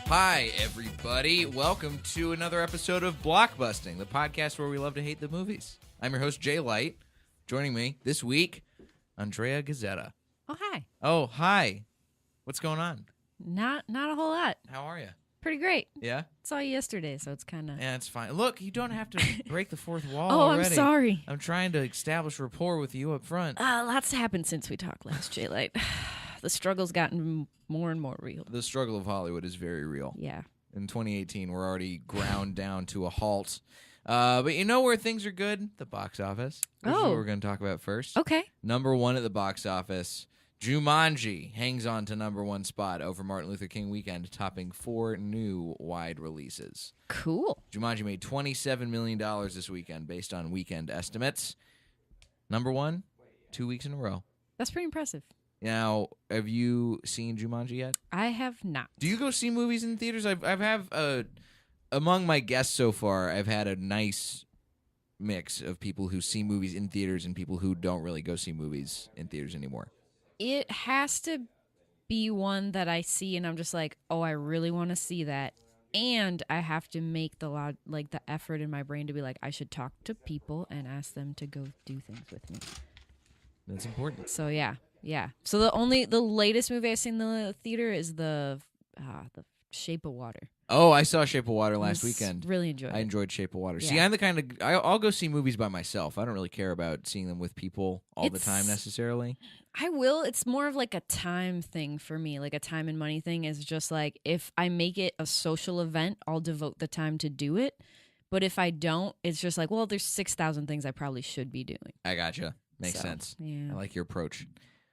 Hi, everybody. Welcome to another episode of Blockbusting, the podcast where we love to hate the movies. I'm your host, Jay Light. Joining me this week, Andrea Guzzetta. Oh, hi. Oh, hi. What's going on? Not a whole lot. How are you? Pretty great. Yeah? Saw you yesterday, so it's kind of... Yeah, it's fine. Look, you don't have to break the fourth wall Oh, already. I'm sorry. I'm trying to establish rapport with you up front. Lots happened since we talked last, Jay Light. The struggle's gotten more and more real. The struggle of Hollywood is very real. Yeah. In 2018, we're already ground down to a halt. But you know where things are good? The box office. This is what we're going to talk about first. Okay. Number one at the box office, Jumanji hangs on to number one spot over Martin Luther King weekend, topping 4 new wide releases. Cool. Jumanji made $27 million this weekend based on weekend estimates. Number one, 2 weeks in a row. That's pretty impressive. Now, have you seen Jumanji yet? I have not. Do you go see movies in theaters? Among my guests so far, I've had a nice mix of people who see movies in theaters and people who don't really go see movies in theaters anymore. It has to be one that I see and I'm just like, oh, I really want to see that. And I have to make the effort in my brain to be like, I should talk to people and ask them to go do things with me. That's important. So yeah. So the latest movie I've seen in the theater is the Shape of Water. Oh, I saw Shape of Water last weekend. Really enjoyed it. I enjoyed Shape of Water. Yeah. See, I'm the kind of I'll go see movies by myself. I don't really care about seeing them with people all the time necessarily. I will. It's more of like a time thing for me, like a time and money thing. Is just like if I make it a social event, I'll devote the time to do it. But if I don't, it's just like, well, there's 6,000 things I probably should be doing. I gotcha. Makes sense. Yeah. I like your approach.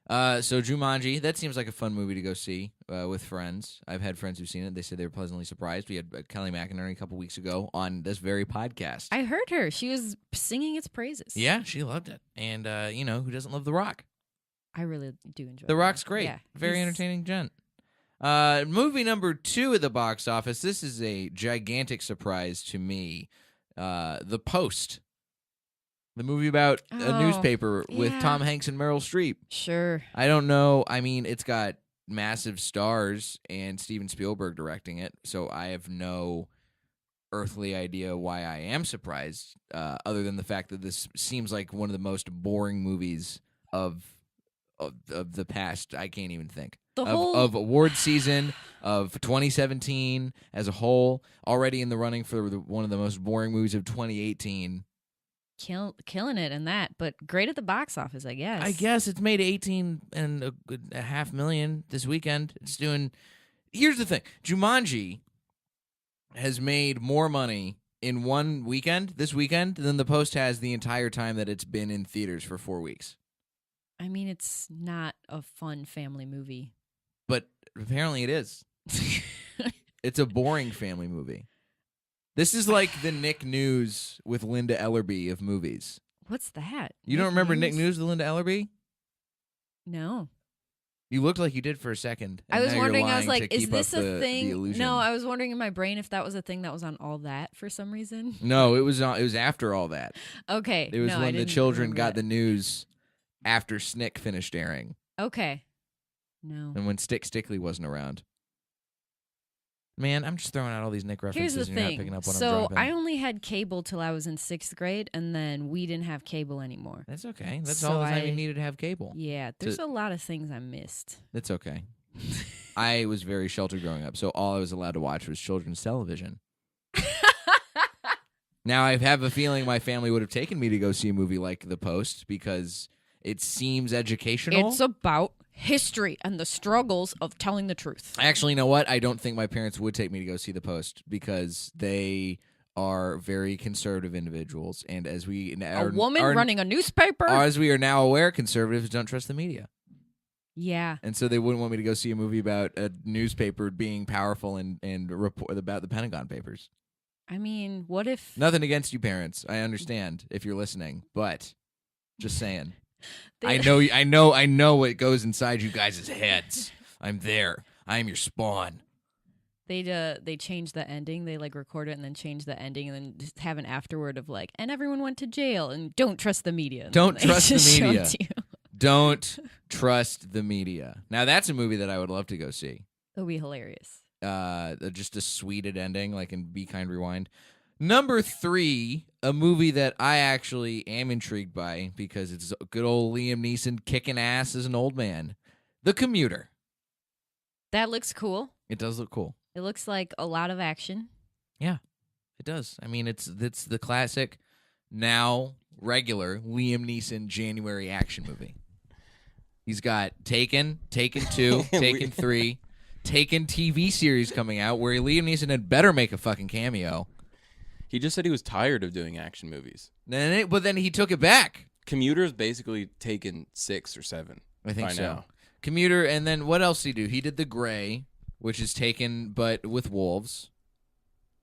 So Jumanji, that seems like a fun movie to go see with friends. I've had friends who've seen it. They said they were pleasantly surprised. We had Kelly McInerney a couple weeks ago on this very podcast. I heard her. She was singing its praises. Yeah, she loved it. And, who doesn't love The Rock? I really do enjoy The Rock's great. Yeah, very entertaining gent. Movie number 2 at the box office. This is a gigantic surprise to me. The Post. The movie about a newspaper with Tom Hanks and Meryl Streep. Sure. I don't know. I mean, it's got massive stars and Steven Spielberg directing it, so I have no earthly idea why I am surprised, other than the fact that this seems like one of the most boring movies of the past. I can't even think. Of award season of 2017 as a whole, already in the running for one of the most boring movies of 2018. Killing it in that, but great at the box office, I guess. I guess it's made $18.5 million this weekend. It's doing. Here's the thing: Jumanji has made more money in one weekend this weekend than The Post has the entire time that it's been in theaters for 4 weeks. I mean, it's not a fun family movie, but apparently it is. It's a boring family movie. This is like the Nick News with Linda Ellerby of movies. What's that? You don't remember Nick News with Linda Ellerby? No. You looked like you did for a second. I was wondering, I was like, is this a thing? No, I was wondering in my brain if that was a thing that was on All That for some reason. No, it was after All That. Okay. It was when the children got the news after Snick finished airing. Okay. No. And when Stickley wasn't around. Man, I'm just throwing out all these Nick references. Here's the and thing. You're not picking up what I'm So dropping. I only had cable till I was in 6th grade, and then we didn't have cable anymore. That's okay. That's all the time you needed to have cable. Yeah, there's a lot of things I missed. That's okay. I was very sheltered growing up, so all I was allowed to watch was children's television. Now, I have a feeling my family would have taken me to go see a movie like The Post because it seems educational. It's about history and the struggles of telling the truth. Actually, you know what? I don't think my parents would take me to go see The Post because they are very conservative individuals. And as we are, a woman running a newspaper? As we are now aware, conservatives don't trust the media. Yeah. And so they wouldn't want me to go see a movie about a newspaper being powerful and report about the Pentagon Papers. I mean, what if... Nothing against you parents. I understand if you're listening, but just saying. I know what goes inside you guys' heads. I'm there. I am your spawn. They change the ending. They record it and then change the ending and then just have an afterward of and everyone went to jail and don't trust the media. Don't trust the media. Don't trust the media. Now that's a movie that I would love to go see. It'll be hilarious. Just a sweeted ending, like in Be Kind Rewind. Number 3, a movie that I actually am intrigued by because it's good old Liam Neeson kicking ass as an old man. The Commuter. That looks cool. It does look cool. It looks like a lot of action. Yeah, it does. I mean, it's the classic, now regular Liam Neeson January action movie. He's got Taken 2, Taken 3, Taken TV series coming out where Liam Neeson had better make a fucking cameo. He just said he was tired of doing action movies. But then he took it back. Commuter's basically Taken 6 or 7. I think by so. now. Commuter, and then what else did he do? He did The Gray, which is Taken but with wolves.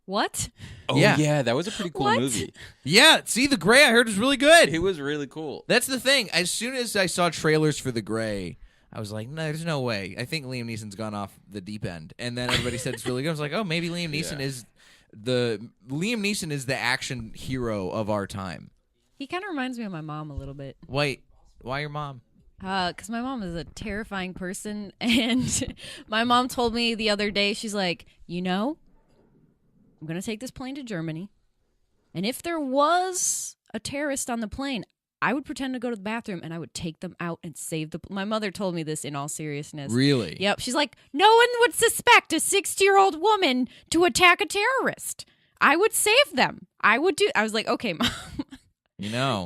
What? Oh, Yeah. yeah, that was a pretty cool What? movie. Yeah, see, The Gray I heard was really good. It was really cool. That's the thing. As soon as I saw trailers for The Gray, I was like, no, there's no way. I think Liam Neeson's gone off the deep end. And then everybody said it's really good. I was like, oh, maybe Liam Neeson is the action hero of our time. He kind of reminds me of my mom a little bit. Wait, why your mom? Because my mom is a terrifying person. And my mom told me the other day, she's like, I'm going to take this plane to Germany. And if there was a terrorist on the plane, I would pretend to go to the bathroom and I would take them out and save my mother told me this in all seriousness. Really? Yep. She's like, no one would suspect a 60-year-old woman to attack a terrorist. I would save them. I was like, okay, Mom.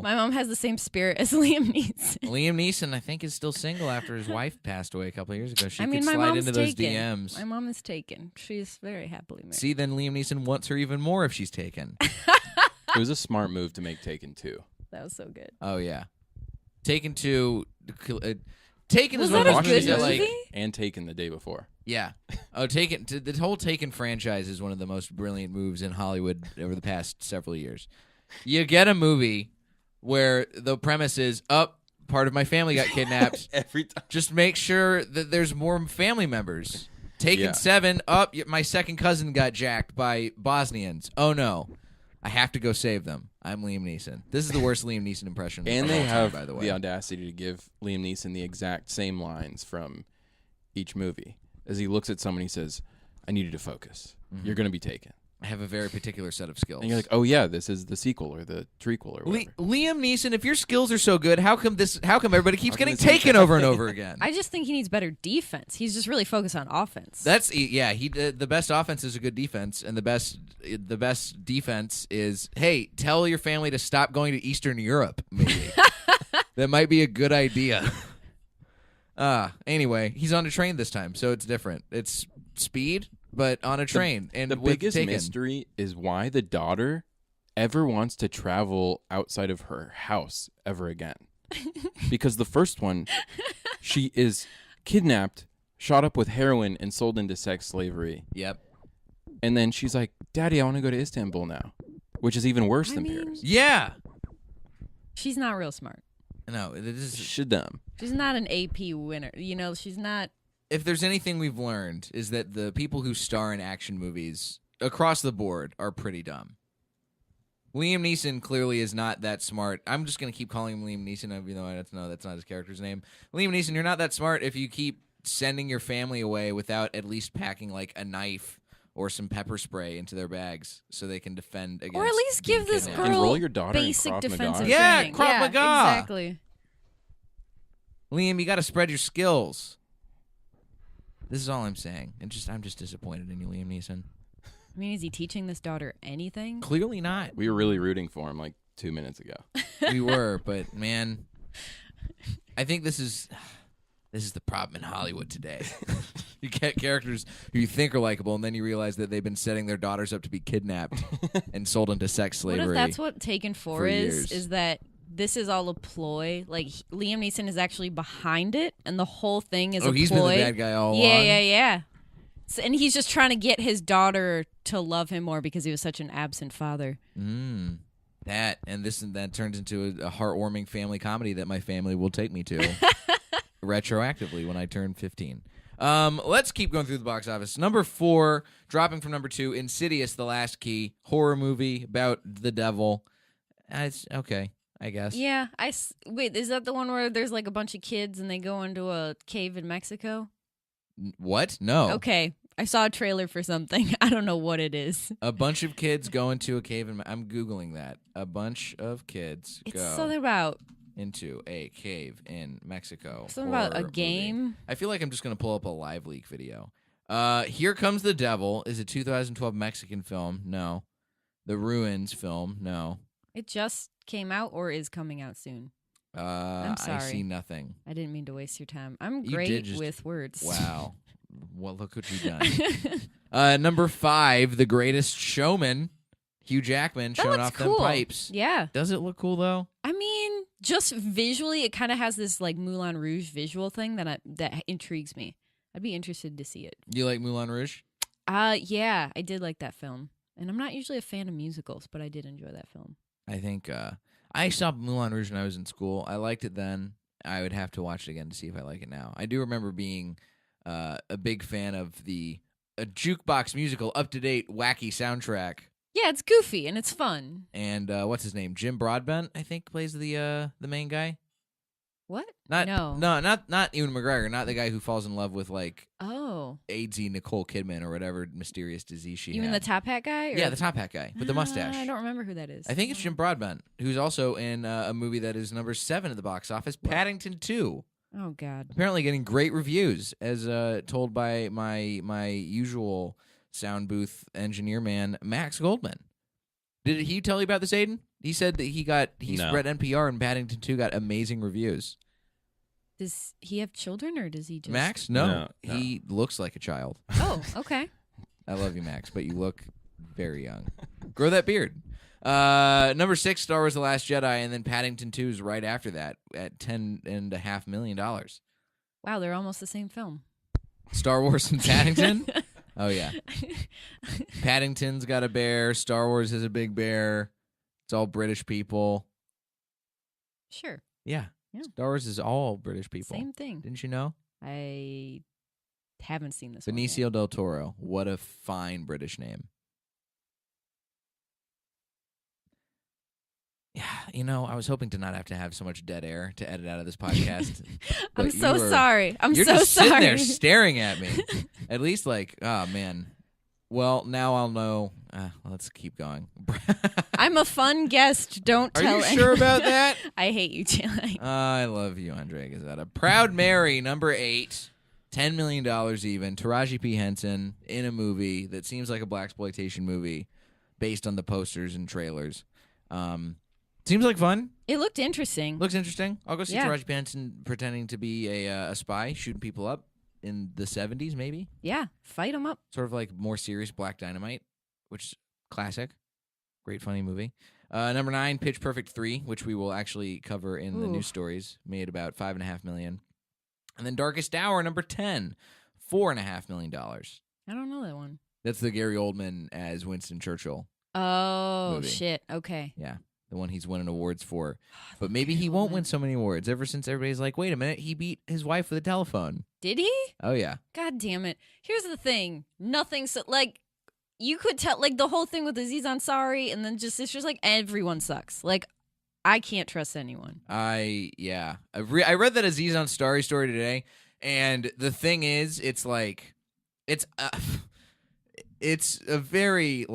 My mom has the same spirit as Liam Neeson. Liam Neeson, I think, is still single after his wife passed away a couple of years ago. She could my slide mom's into those taken. DMs. My mom is taken. She's very happily married. See, then Liam Neeson wants her even more if she's taken. It was a smart move to make Taken 2. That was so good. Oh, yeah. Taken 2... Taken Was is one that of a those good movies that, like... movie? And Taken the day before. Yeah. Oh, Taken... The whole Taken franchise is one of the most brilliant moves in Hollywood over the past several years. You get a movie where the premise is, part of my family got kidnapped. Every time. Just make sure that there's more family members. Taken 7, my second cousin got jacked by Bosnians. Oh, no. I have to go save them. I'm Liam Neeson. This is the worst Liam Neeson impression And of they all time, have by the way. the audacity to give Liam Neeson the exact same lines from each movie. As he looks at someone, he says, I need you to focus. You're going to be taken. I have a very particular set of skills. And you're like, oh, yeah, this is the sequel or the trequel or whatever. Liam Neeson, if your skills are so good, how come everybody keeps How come getting this keeps taken over and over again? I just think he needs better defense. He's just really focused on offense. The best offense is a good defense, and the best defense is, hey, tell your family to stop going to Eastern Europe, maybe. That might be a good idea. Anyway, he's on a train this time, so it's different. It's speed, but on a train. And the with biggest Taken. mystery is why the daughter ever wants to travel outside of her house ever again. Because the first one, she is kidnapped, shot up with heroin, and sold into sex slavery. Yep. And then she's like, Daddy, I want to go to Istanbul now. Which is even worse than Paris. Yeah. She's not real smart. No, Shadam. She's not an AP winner. She's not. If there's anything we've learned is that the people who star in action movies across the board are pretty dumb. Liam Neeson clearly is not that smart. I'm just going to keep calling him Liam Neeson, even though that's not his character's name. Liam Neeson, you're not that smart if you keep sending your family away without at least packing like a knife or some pepper spray into their bags so they can defend against. Or at least being give this kidnapped. girl Enroll your daughter in basic Krav Maga. defensive Yeah, training. Krav Maga. Exactly. Liam, you got to spread your skills. This is all I'm saying. I'm just disappointed in you, Liam Neeson. I mean, is he teaching this daughter anything? Clearly not. We were really rooting for him like 2 minutes ago. We were, but man, I think this is the problem in Hollywood today. You get characters who you think are likable, and then you realize that they've been setting their daughters up to be kidnapped and sold into sex slavery. What if that's what Taken 4 for is? years. Is that this is all a ploy? Like Liam Neeson is actually behind it, and the whole thing is a ploy. He's been the bad guy all along. Yeah. So, and he's just trying to get his daughter to love him more because he was such an absent father. That turns into a heartwarming family comedy that my family will take me to retroactively when I turn 15. Let's keep going through the box office. Number 4, dropping from number 2, Insidious: The Last Key, horror movie about the devil. It's okay, I guess. Yeah, wait, is that the one where there's like a bunch of kids and they go into a cave in Mexico? What? No. Okay, I saw a trailer for something. I don't know what it is. A bunch of kids go into a cave, and I'm Googling that. A bunch of kids It's go something about into a cave in Mexico. something about a horror game. movie. I feel like I'm just going to pull up a live leak video. Here Comes the Devil is a 2012 Mexican film. No. The Ruins film. No. It just came out or is coming out soon. I'm sorry. I see nothing. I didn't mean to waste your time. I'm You great did just- with words. Wow. Well, look what you've done. Number 5, The Greatest Showman. Hugh Jackman That showing looks off cool. them pipes. Yeah. Does it look cool, though? I mean, just visually, it kind of has this like Moulin Rouge visual thing that intrigues me. I'd be interested to see it. You like Moulin Rouge? Yeah, I did like that film. And I'm not usually a fan of musicals, but I did enjoy that film. I think I saw Moulin Rouge when I was in school. I liked it then. I would have to watch it again to see if I like it now. I do remember being a big fan of a jukebox musical, up-to-date, wacky soundtrack. Yeah, it's goofy and it's fun. And what's his name? Jim Broadbent, I think, plays the main guy. What? Not No. Ewan McGregor, not the guy who falls in love with like Oh. AIDSy Nicole Kidman or whatever mysterious disease she You had. mean the top hat guy? Or? Yeah, the top hat guy with the mustache. I don't remember who that is. I think it's Jim Broadbent, who's also in a movie that is number 7 at the box office, Paddington 2. Oh, God. Apparently getting great reviews, as told by my usual sound booth engineer man, Max Goldman. Did he tell you about this, Aiden? He said that he's No. read NPR and Paddington 2 got amazing reviews. Does he have children or does he just... Max? No. No. He looks like a child. Oh, okay. I love you, Max, but you look very young. Grow that beard. Number 6, Star Wars The Last Jedi, and then Paddington 2 is right after that at $10.5 million. Wow, they're almost the same film. Star Wars and Paddington? Oh, yeah. Paddington's got a bear. Star Wars has a big bear. It's all British people. Sure. Yeah. Yeah. Star Wars is all British people. Same thing. Didn't you know? I haven't seen this one yet. Benicio del Toro. What a fine British name. Yeah, I was hoping to not have to have so much dead air to edit out of this podcast. I'm but so sorry. I'm You're so just sorry. sitting there staring at me. At least oh, man. Well, now I'll know. Let's keep going. I'm a fun guest. Don't Are tell you anyone. sure about that? I hate you, Jay. I love you, Andrea Guzzetta. Proud Mary, number 8. $10 million even. Taraji P. Henson in a movie that seems like a blaxploitation movie based on the posters and trailers. Seems like fun. It looked interesting. Looks interesting. I'll go see Yeah. Taraji P. Henson pretending to be a spy, shooting people up in the 70s, maybe. Yeah, fight them up. Sort of like more serious Black Dynamite, which is classic. Great, funny movie. Number 9, Pitch Perfect 3, which we will actually cover in the Ooh. news stories, made about $5.5 million. And then Darkest Hour, number 10, $4.5 million. I don't know that one. That's the Gary Oldman as Winston Churchill. Oh, Movie. shit. Okay. Yeah, the one he's winning awards for. But maybe he won't win so many awards ever since everybody's like, wait a minute, he beat his wife with a telephone. Did he? Oh, yeah. God damn it. Here's the thing. Nothing so like you could tell like the whole thing with Aziz Ansari and then it's just like everyone sucks. Like I can't trust anyone. I read that Aziz Ansari story today, and the thing is, it's like, it's a very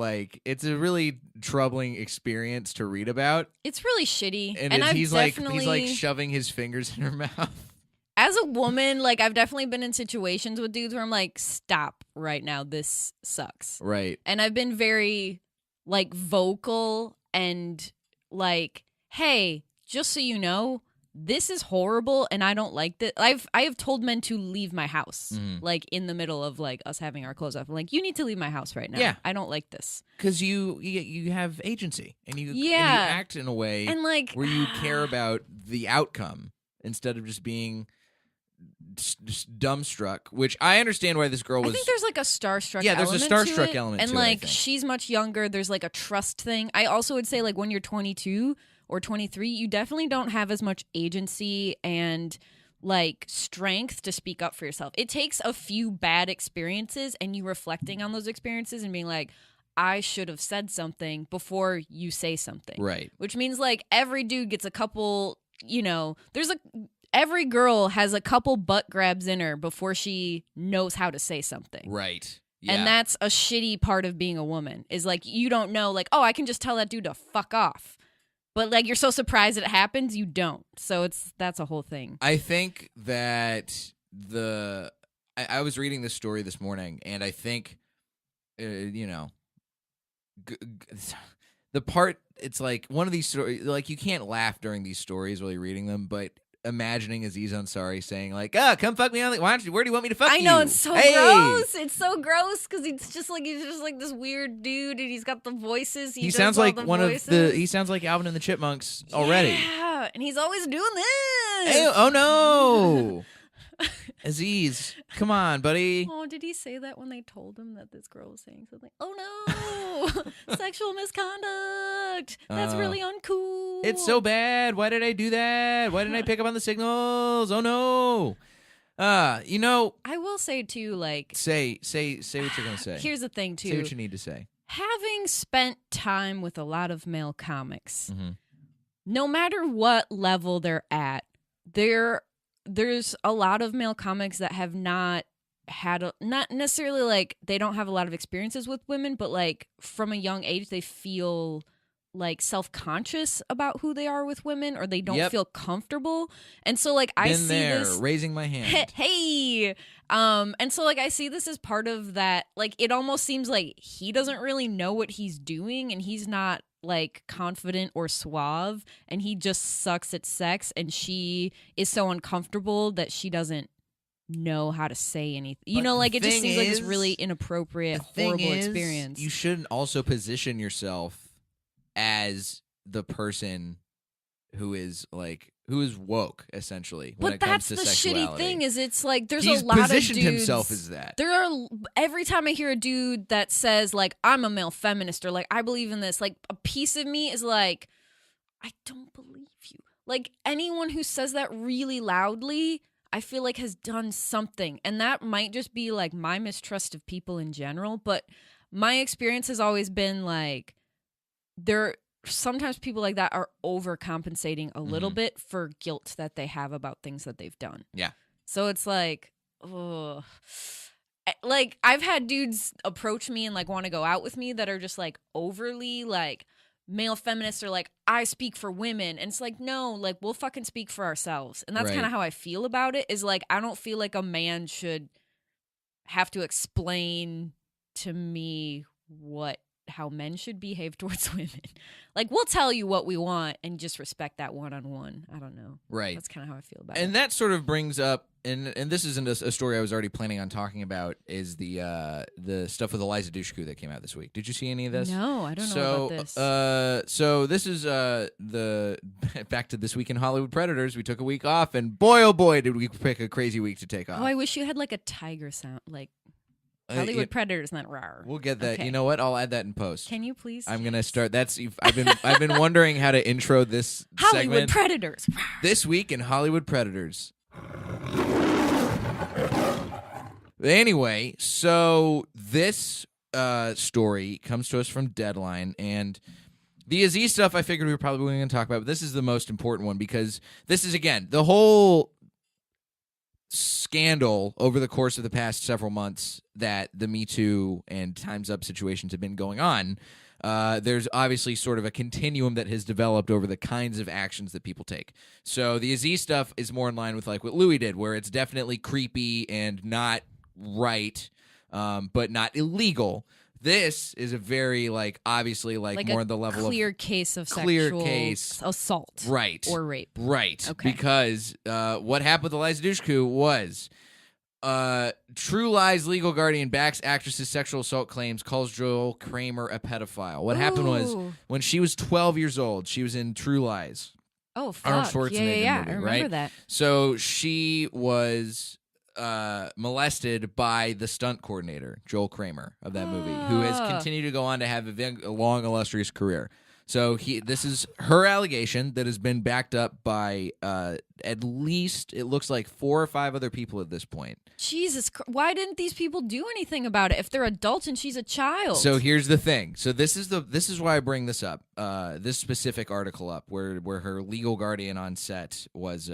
it's a really troubling experience to read about. It's really shitty. And I've he's definitely like shoving his fingers in her mouth. as a woman, like I've definitely been in situations with dudes where I'm like, stop right now, this sucks. Right. And I've been very like vocal and like, hey, just so you know, this is horrible and I don't like this. I have told men to leave my house, like in the middle of like us having our clothes off. I'm like, you need to leave my house right now. Yeah. I don't like this. Because you have agency and you Yeah. act in a way And like where you care about the outcome instead of just being just dumbstruck, which I understand why this girl was. I think there's like a starstruck Yeah, there's a element to starstruck it. element and to it, I like think. she's much younger. There's like a trust thing. I also would say like when you're 22 or 23, you definitely don't have as much agency and like strength to speak up for yourself. It takes a few bad experiences and you reflecting on those experiences and being like, I should have said something before you say something. Right. Which means like every dude gets a couple, every girl has a couple butt grabs in her before she knows how to say something. Right. Yeah. And that's a shitty part of being a woman, is like, you don't know, like, oh, I can just tell that dude to fuck off. But like, you're so surprised it happens, you don't. So that's a whole thing. I think that I was reading this story this morning, and I think, the part, it's like one of these stories, like you can't laugh during these stories while you're reading them, but imagining Aziz Ansari saying like, come fuck me on where do you want me to fuck you? I know, it's so Hey! gross. It's so gross because he's just like this weird dude, and he's got the voices. He sounds does all like the one voices. of he sounds like Alvin and the Chipmunks already. Yeah, and he's always doing this. Hey, oh no. Aziz, come on, buddy. Oh, did he say that when they told him that this girl was saying something? Oh no, sexual misconduct. That's really uncool. It's so bad. Why did I do that? Why didn't I pick up on the signals? Oh no. I will say too, like, say what you're gonna say. Here's the thing too. Say what you need to say. Having spent time with a lot of male comics, Mm-hmm. no matter what level they're at, there's a lot of male comics that have not had not necessarily like they don't have a lot of experiences with women, but like from a young age they feel like self-conscious about who they are with women, or they don't feel comfortable. And so like I see this raising my hand. Hey. And so like I see this as part of that. Like it almost seems like he doesn't really know what he's doing, and he's not like confident or suave, and he just sucks at sex, and she is so uncomfortable that she doesn't know how to say anything. But like it just thing seems like this is- really inappropriate, The thing horrible is, experience. You shouldn't also position yourself as the person who is woke, essentially, when But it comes that's to the sexuality. shitty thing, is it's like there's He's a lot of positioned dudes. himself as that. There are, every time I hear a dude that says like I'm a male feminist, or like I believe in this, like a piece of me is like, I don't believe you. Like anyone who says that really loudly, I feel like has done something. And that might just be like my mistrust of people in general, but my experience has always been like sometimes people like that are overcompensating a little bit for guilt that they have about things that they've done. Yeah. So it's like, ugh. Like I've had dudes approach me and like want to go out with me that are just like overly like male feminists, or like I speak for women, and it's like, no, like we'll fucking speak for ourselves. And that's Right. kind of how I feel about it, is like I don't feel like a man should have to explain to me how men should behave towards women. Like we'll tell you what we want and just respect that one-on-one. I don't know. Right. That's kind of how I feel about it. And that sort of brings up, and this isn't a story I was already planning on talking about, is the stuff with Eliza Dushku that came out this week. Did you see any of this? No, I don't know about this. So this is the back to This Week in Hollywood Predators. We took a week off, and boy, oh boy, did we pick a crazy week to take off. Oh, I wish you had like a tiger sound, like Hollywood Predators, not rar. We'll get that. Okay. You know what? I'll add that in post. Can you please? I'm gonna start. I've been wondering how to intro this Hollywood segment. Predators. Rawr. This Week in Hollywood Predators. Anyway, so this story comes to us from Deadline, and the Aziz stuff I figured we were probably going to talk about, but this is the most important one, because this is, again, the whole scandal over the course of the past several months that the Me Too and Time's Up situations have been going on. There's obviously sort of a continuum that has developed over the kinds of actions that people take. So the Aziz stuff is more in line with like what Louis did, where it's definitely creepy and not right, but not illegal. This is a very obviously more a on the level clear of case of clear sexual case. assault, Right, or rape. Right. Okay. Because what happened with Eliza Dushku was True Lies legal guardian backs actress's sexual assault claims, calls Joel Kramer a pedophile. What happened was, Ooh. when she was 12 years old, she was in True Lies. Oh, fuck. Arnold Schwarzenegger Yeah. movie, I remember right? that. So she was molested by the stunt coordinator, Joel Kramer, of that movie, who has continued to go on to have a long, illustrious career. So this is her allegation that has been backed up by at least, it looks like, 4 or 5 other people at this point. Jesus, why didn't these people do anything about it if they're adults and she's a child? So here's the thing. So this is why I bring this up. This specific article up where her legal guardian on set was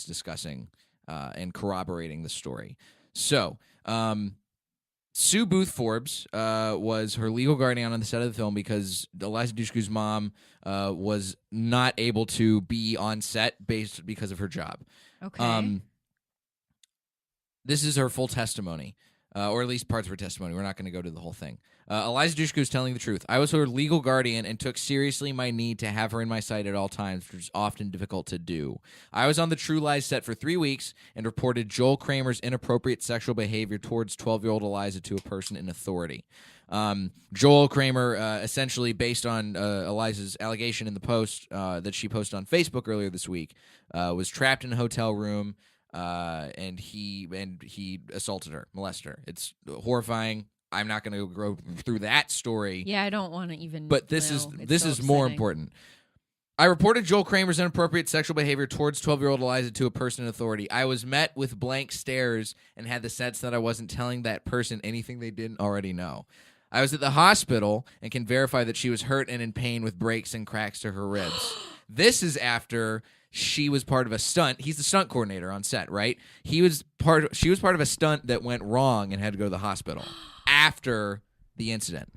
discussing and corroborating the story. So Sue Booth Forbes was her legal guardian on the set of the film because Eliza Dushku's mom was not able to be on set because of her job. Okay. This is her full testimony, or at least parts of her testimony. We're not going to go to the whole thing. Eliza Dushku is telling the truth. I was her legal guardian and took seriously my need to have her in my sight at all times, which is often difficult to do. I was on the True Lies set for 3 weeks and reported Joel Kramer's inappropriate sexual behavior towards 12-year-old Eliza to a person in authority. Joel Kramer, essentially based on Eliza's allegation in the post that she posted on Facebook earlier this week, was trapped in a hotel room. And he assaulted her, molested her. It's horrifying. I'm not going to go through that story. Yeah, I don't want to even. But this is more important. I reported Joel Kramer's inappropriate sexual behavior towards 12-year-old Eliza to a person in authority. I was met with blank stares and had the sense that I wasn't telling that person anything they didn't already know. I was at the hospital and can verify that she was hurt and in pain with breaks and cracks to her ribs. This is after she was part of a stunt. He's the stunt coordinator on set, right? She was part of a stunt that went wrong and had to go to the hospital after the incident.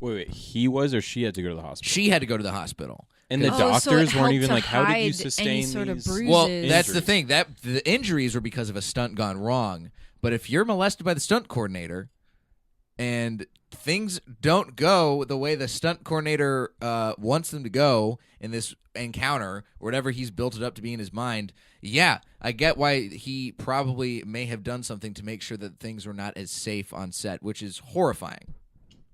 Wait, he was or she had to go to the hospital? She had to go to the hospital. And the so doctors it weren't helped even to like, how did you hide sustain any sort of these? bruises. Well, that's the Injuries. thing. That the injuries were because of a stunt gone wrong. But if you're molested by the stunt coordinator and things don't go the way the stunt coordinator wants them to go in this encounter, or whatever he's built it up to be in his mind, yeah, I get why he probably may have done something to make sure that things were not as safe on set, which is horrifying.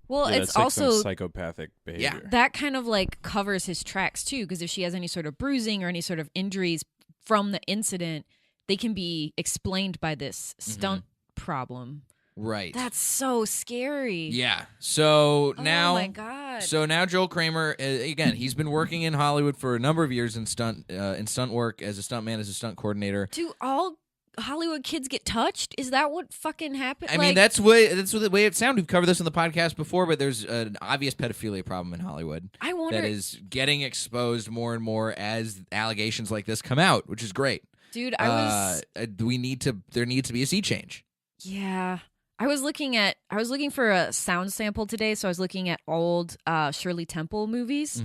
Well, Yeah, it's that's like some also psychopathic behavior. that kind of like covers his tracks too, because if she has any sort of bruising or any sort of injuries from the incident, they can be explained by this stunt problem. Right. That's so scary. Yeah. So now, oh my god. So now Joel Kramer, again, he's been working in Hollywood for a number of years in stunt work as a stuntman, as a stunt coordinator. Do all Hollywood kids get touched? Is that what fucking happened? I mean, that's the way it sounds. We've covered this on the podcast before, but there's an obvious pedophilia problem in Hollywood I wonder. that is getting exposed more and more as allegations like this come out, which is great. Dude, I was. There needs to be a sea change. Yeah. I was looking for a sound sample today, so I was looking at old Shirley Temple movies,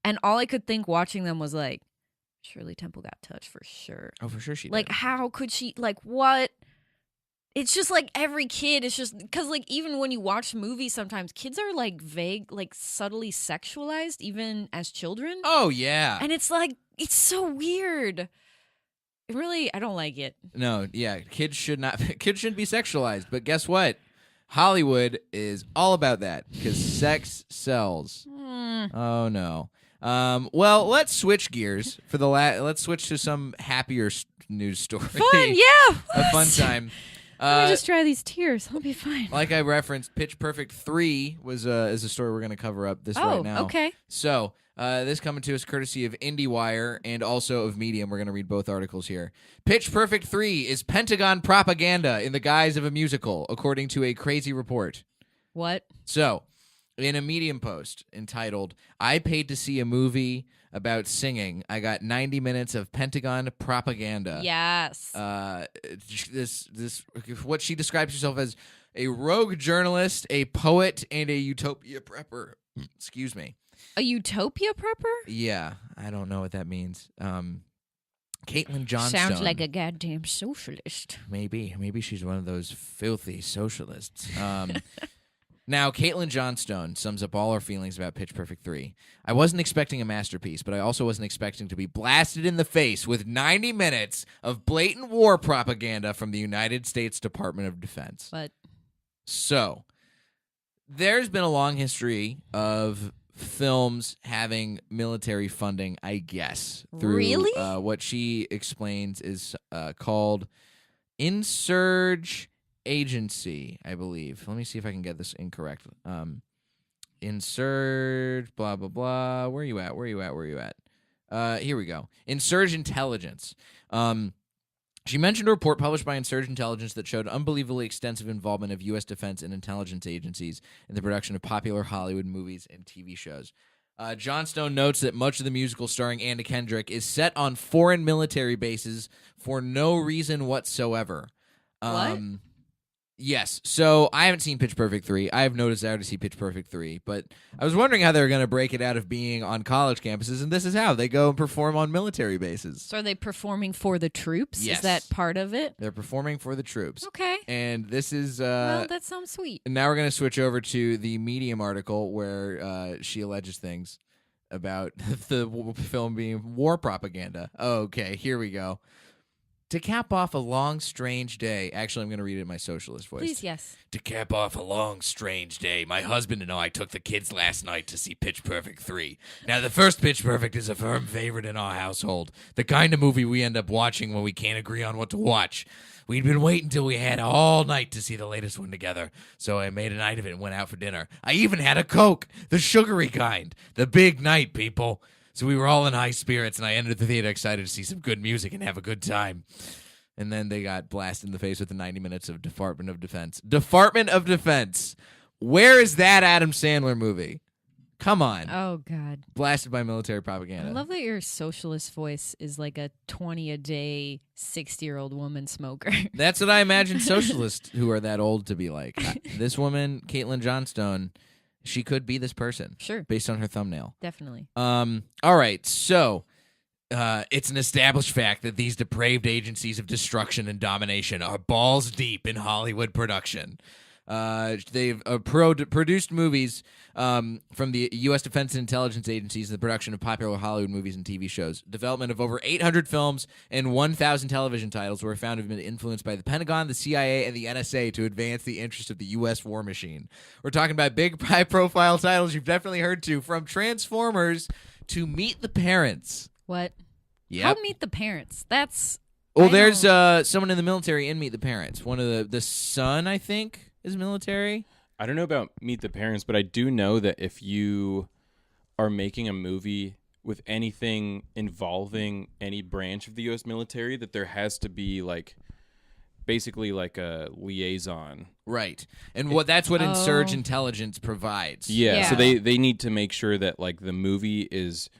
and all I could think watching them was like, Shirley Temple got touched for sure. Oh, for sure she did. Like, how could she? Like, what? It's just like every kid. It's just because, like, even when you watch movies, sometimes kids are like vague, like subtly sexualized, even as children. Oh yeah. And it's like it's so weird. Really, I don't like it. No, yeah, kids shouldn't be sexualized. But guess what? Hollywood is all about that because sex sells. Oh no. Well, let's switch gears for the let's switch to some happier news story. Fun, yeah. A fun time. Let me just dry these tears. I'll be fine. Like I referenced, Pitch Perfect 3 is a story we're going to cover up right now. Okay. So this coming to us courtesy of IndieWire and also of Medium. We're going to read both articles here. Pitch Perfect 3 is Pentagon propaganda in the guise of a musical, according to a crazy report. What? So, in a Medium post entitled, I paid to see a movie about singing, I got 90 minutes of Pentagon propaganda. Yes. This what she describes herself as a rogue journalist, a poet, and a utopia prepper. Excuse me. A utopia prepper? Yeah, I don't know what that means. Caitlin Johnstone. Sounds like a goddamn socialist. Maybe she's one of those filthy socialists. Now, Caitlin Johnstone sums up all our feelings about Pitch Perfect 3. I wasn't expecting a masterpiece, but I also wasn't expecting to be blasted in the face with 90 minutes of blatant war propaganda from the United States Department of Defense. But So, there's been a long history of films having military funding, I guess, through Really? What she explains is called Insurge Agency, I believe. Let me see if I can get this incorrect. Insurge, blah, blah, blah. Where are you at? Here we go. Insurge Intelligence. She mentioned a report published by Insurge Intelligence that showed unbelievably extensive involvement of U.S. defense and intelligence agencies in the production of popular Hollywood movies and TV shows. Johnstone notes that much of the musical starring Anna Kendrick is set on foreign military bases for no reason whatsoever. What? Yes. So I haven't seen Pitch Perfect 3. I have no desire to see Pitch Perfect 3, but I was wondering how they were going to break it out of being on college campuses, and this is how. They go and perform on military bases. So are they performing for the troops? Yes. Is that part of it? They're performing for the troops. Okay. And this is... well, that sounds sweet. Now we're going to switch over to the Medium article where she alleges things about the film being war propaganda. Okay, here we go. To cap off a long, strange day. Actually, I'm going to read it in my socialist voice. Please, yes. To cap off a long, strange day, my husband and I took the kids last night to see Pitch Perfect 3. Now, the first Pitch Perfect is a firm favorite in our household. The kind of movie we end up watching when we can't agree on what to watch. We'd been waiting till we had all night to see the latest one together, so I made a night of it and went out for dinner. I even had a Coke, the sugary kind. The big night, people. So we were all in high spirits, and I entered the theater excited to see some good music and have a good time. And then they got blasted in the face with the 90 minutes of Department of Defense. Department of Defense. Where is that Adam Sandler movie? Come on. Oh, God. Blasted by military propaganda. I love that your socialist voice is like a 20-a-day, 60-year-old woman smoker. That's what I imagine socialists who are that old to be like. This woman, Caitlin Johnstone, she could be this person. Sure. Based on her thumbnail. Definitely. All right, so it's an established fact that these depraved agencies of destruction and domination are balls deep in Hollywood production. They've produced movies from the U.S. Defense and Intelligence Agencies in the production of popular Hollywood movies and TV shows. Development of over 800 films and 1,000 television titles were found to have been influenced by the Pentagon, the CIA, and the NSA to advance the interest of the U.S. war machine. We're talking about big, high-profile titles you've definitely heard to, from Transformers to Meet the Parents. What? Yep. How Meet the Parents? That's... Well, I there's don't- someone in the military in Meet the Parents. One of the son, I think, is military. I don't know about Meet the Parents, but I do know that if you are making a movie with anything involving any branch of the U.S. military, that there has to be basically like a liaison. Right. And that's what Insurge Intelligence provides. Yeah. So Yeah. they need to make sure that the movie is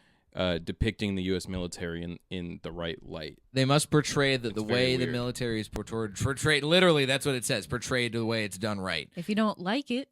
depicting the U.S. military in the right light. They must portray the very way the weird. military is portrayed. Literally, that's what it says. Portrayed the way it's done right. If you don't like it,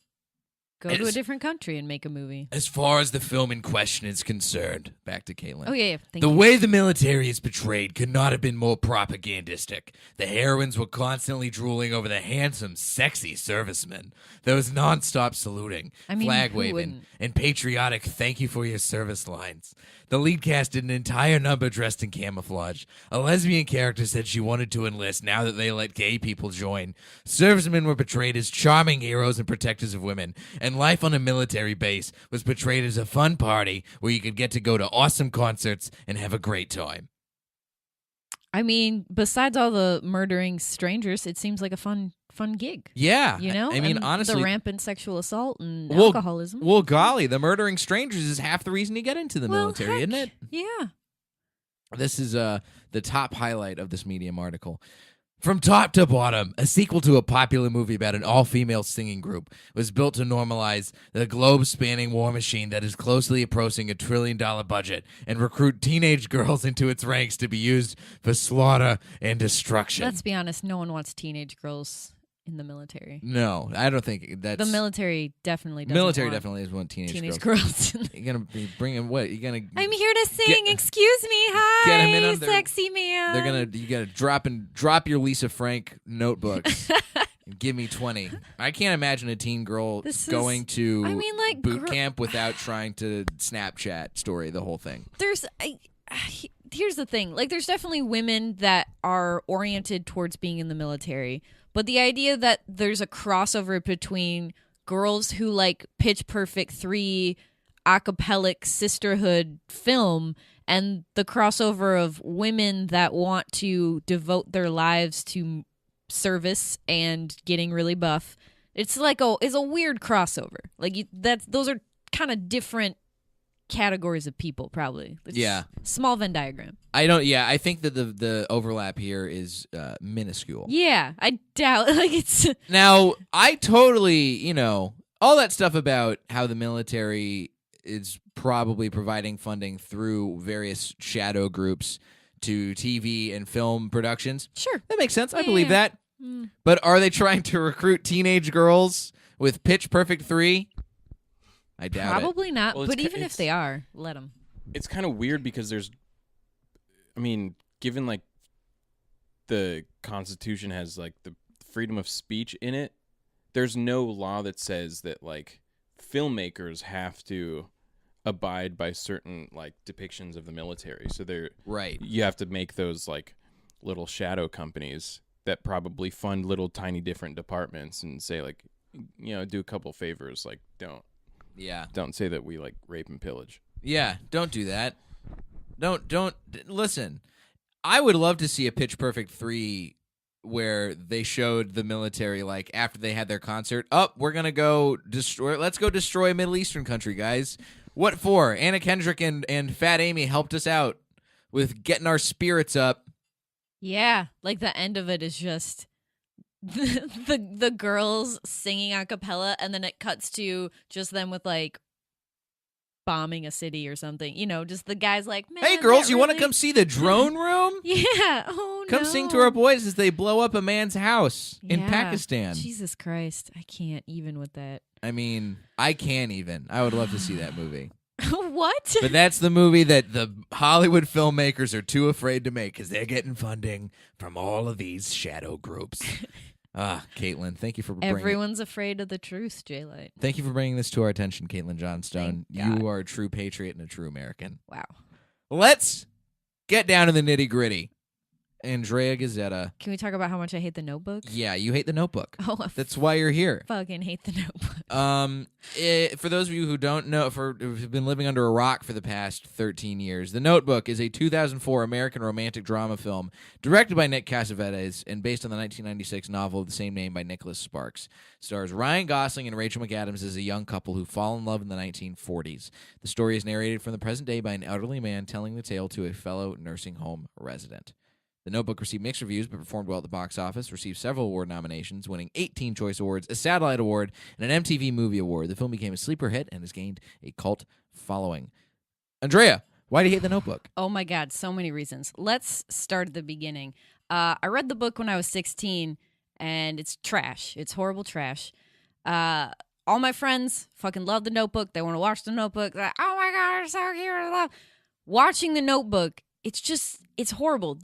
go to a It's- different country and make a movie. As far as the film in question is concerned, back to Caitlin. Oh, yeah. Thank The you. way the military is portrayed could not have been more propagandistic. The heroines were constantly drooling over the handsome, sexy servicemen. There was nonstop saluting, I mean, flag who waving, wouldn't? and patriotic thank you for your service lines. The lead cast did an entire number dressed in camouflage. A lesbian character said she wanted to enlist now that they let gay people join. Servicemen were portrayed as charming heroes and protectors of women. And life on a military base was portrayed as a fun party where you could get to go to awesome concerts and have a great time. I mean, besides all the murdering strangers, it seems like a fun gig. Yeah. You know? I mean, And honestly. the rampant sexual assault and Well, alcoholism. Well, golly, the murdering strangers is half the reason you get into the Well, military, isn't heck, it? Yeah. This is the top highlight of this Medium article. From top to bottom, a sequel to a popular movie about an all-female singing group was built to normalize the globe-spanning war machine that is closely approaching $1 trillion budget and recruit teenage girls into its ranks to be used for slaughter and destruction. Let's be honest, no one wants teenage girls in the military. No, I don't think that's... The military definitely doesn't military want definitely is one teenage girls. girls. You're going to be bringing what? You're going to... I'm here to sing. Excuse me. Hi, Get 'em in on their- sexy man. You gotta drop your Lisa Frank notebooks. And give me 20. I can't imagine a teen girl This is- going to I mean, like, boot camp without trying to Snapchat story the whole thing. Here's the thing. There's definitely women that are oriented towards being in the military, but the idea that there's a crossover between girls who like Pitch Perfect 3 acapellic sisterhood film and the crossover of women that want to devote their lives to service and getting really buff. It's a weird crossover. Those are kind of different categories of people, probably. It's Yeah. small Venn diagram. I think that the overlap here is minuscule. Yeah, I doubt it's Now, I totally, all that stuff about how the military is probably providing funding through various shadow groups to TV and film productions. sure. That makes sense. I Yeah, believe yeah. that. But are they trying to recruit teenage girls with Pitch Perfect 3? I doubt it. Probably not. Well, But even if they are, let them. It's kind of weird because given like the Constitution has like the freedom of speech in it, there's no law that says that like filmmakers have to abide by certain like depictions of the military. So they're Right. You have to make those like little shadow companies that probably fund little tiny different departments and say like, do a couple favors, like don't say that we like rape and pillage. Yeah, don't do that. Don't listen. I would love to see a Pitch Perfect 3 where they showed the military like after they had their concert. We're gonna go destroy. Let's go destroy a Middle Eastern country, guys. What for? Anna Kendrick and Fat Amy helped us out with getting our spirits up. Yeah, like the end of it is just the girls singing a cappella, and then it cuts to just them with like bombing a city or something. Just the guys like, man, Hey, girls, you want to really... come see the drone room? Yeah. Oh, Come no. sing to our boys as they blow up a man's house in Yeah. Pakistan. Jesus Christ, I can't even with that. I mean, I can't even. I would love to see that movie. What? But that's the movie that the Hollywood filmmakers are too afraid to make because they're getting funding from all of these shadow groups. Caitlin, thank you for Everyone's afraid of the truth, J-Light. Thank you for bringing this to our attention, Caitlin Johnstone. Thank God. You are a true patriot and a true American. Wow. Let's get down to the nitty-gritty. Andrea Guzzetta. Can we talk about how much I hate The Notebook? Yeah, you hate The Notebook. Oh, That's why you're here. fucking hate The Notebook. For those of you who don't know, who've been living under a rock for the past 13 years, The Notebook is a 2004 American romantic drama film directed by Nick Cassavetes and based on the 1996 novel of the same name by Nicholas Sparks. Stars Ryan Gosling and Rachel McAdams as a young couple who fall in love in the 1940s. The story is narrated from the present day by an elderly man telling the tale to a fellow nursing home resident. The Notebook received mixed reviews but performed well at the box office, received several award nominations, winning 18 Choice Awards, a Satellite Award, and an MTV Movie Award. The film became a sleeper hit and has gained a cult following. Andrea, why do you hate The Notebook? Oh my God, so many reasons. Let's start at the beginning. I read the book when I was 16, and it's trash. It's horrible trash. All my friends fucking love The Notebook. They want to watch The Notebook. They're like, oh my God, it's so cute. I love watching The Notebook. It's horrible.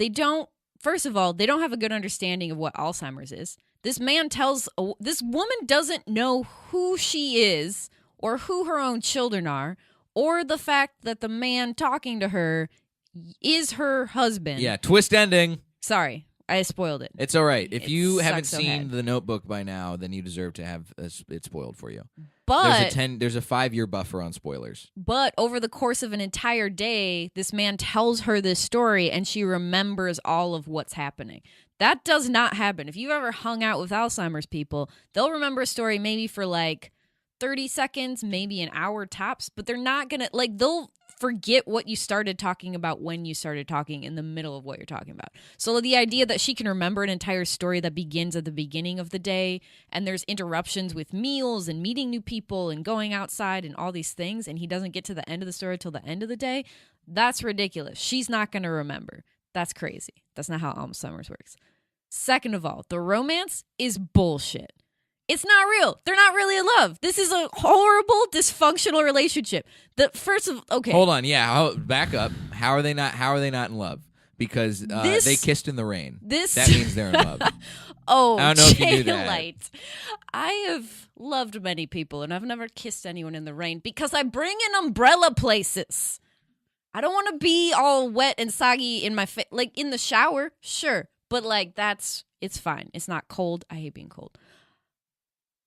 First of all, they don't have a good understanding of what Alzheimer's is. This woman doesn't know who she is or who her own children are or the fact that the man talking to her is her husband. Yeah, twist ending. Sorry, I spoiled it. It's all right. If It you sucks haven't so seen bad. The Notebook by now, then you deserve to have it spoiled for you. But There's a 5-year buffer on spoilers. But over the course of an entire day, this man tells her this story and she remembers all of what's happening. That does not happen. If you've ever hung out with Alzheimer's people, they'll remember a story maybe for like 30 seconds, maybe an hour tops, but they're not going to, they'll forget what you started talking about when you started talking in the middle of what you're talking about. So the idea that she can remember an entire story that begins at the beginning of the day and there's interruptions with meals and meeting new people and going outside and all these things and he doesn't get to the end of the story till the end of the day, that's ridiculous. She's not going to remember. That's crazy. That's not how Alzheimer's works. Second of all, the romance is bullshit. It's not real. They're not really in love. This is a horrible, dysfunctional relationship. Hold on. Yeah. Back up. How are they not in love? Because they kissed in the rain. That means they're in love. Oh, I don't know if you knew that. J-Light. I have loved many people, and I've never kissed anyone in the rain because I bring an umbrella places. I don't want to be all wet and soggy in my face. Like in the shower, sure. But it's fine. It's not cold. I hate being cold.